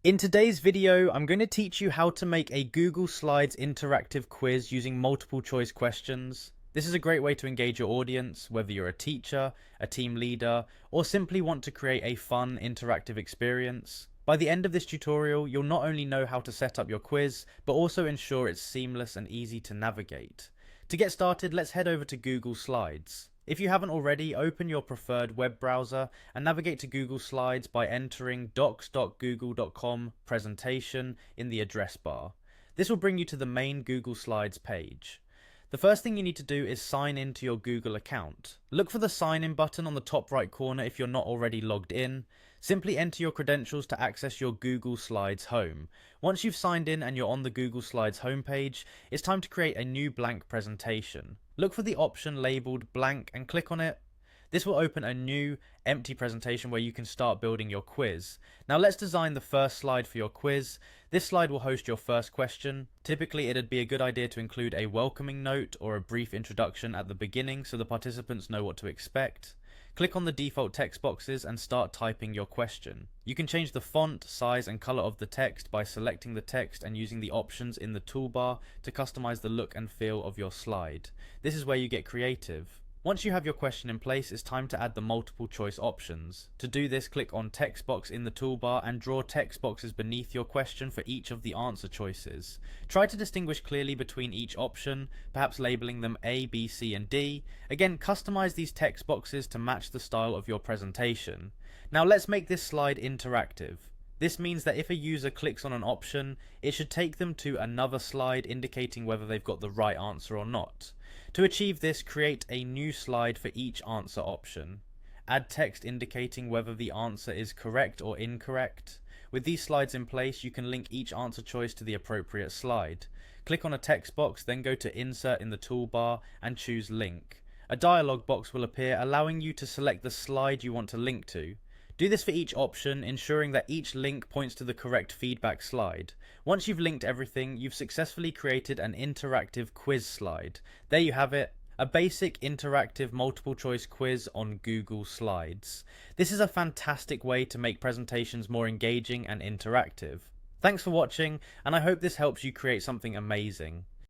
In today's video, I'm going to teach you how to make a Google Slides interactive quiz using multiple choice questions. This is a great way to engage your audience, whether you're a teacher, a team leader, or simply want to create a fun interactive experience. By the end of this tutorial, you'll not only know how to set up your quiz, but also ensure it's seamless and easy to navigate. To get started, let's head over to Google Slides. If you haven't already, open your preferred web browser and navigate to Google Slides by entering docs.google.com presentation in the address bar. This will bring you to the main Google Slides page. The first thing you need to do is sign in to your Google account. Look for the sign in button on the top right corner if you're not already logged in. Simply enter your credentials to access your Google Slides home. Once you've signed in and you're on the Google Slides homepage, it's time to create a new blank presentation. Look for the option labeled blank and click on it. This will open a new, empty presentation where you can start building your quiz. Now let's design the first slide for your quiz. This slide will host your first question. Typically, it'd be a good idea to include a welcoming note or a brief introduction at the beginning so the participants know what to expect. Click on the default text boxes and start typing your question. You can change the font, size and color of the text by selecting the text and using the options in the toolbar to customize the look and feel of your slide. This is where you get creative. Once you have your question in place, it's time to add the multiple choice options. To do this, click on text box in the toolbar and draw text boxes beneath your question for each of the answer choices. Try to distinguish clearly between each option, perhaps labeling them A, B, C and D. Again, customize these text boxes to match the style of your presentation. Now let's make this slide interactive. This means that if a user clicks on an option, it should take them to another slide indicating whether they've got the right answer or not. To achieve this, create a new slide for each answer option. Add text indicating whether the answer is correct or incorrect. With these slides in place, you can link each answer choice to the appropriate slide. Click on a text box, then go to Insert in the toolbar and choose Link. A dialog box will appear allowing you to select the slide you want to link to. Do this for each option, ensuring that each link points to the correct feedback slide. Once you've linked everything, you've successfully created an interactive quiz slide. There you have it, a basic interactive multiple choice quiz on Google Slides. This is a fantastic way to make presentations more engaging and interactive. Thanks for watching, and I hope this helps you create something amazing.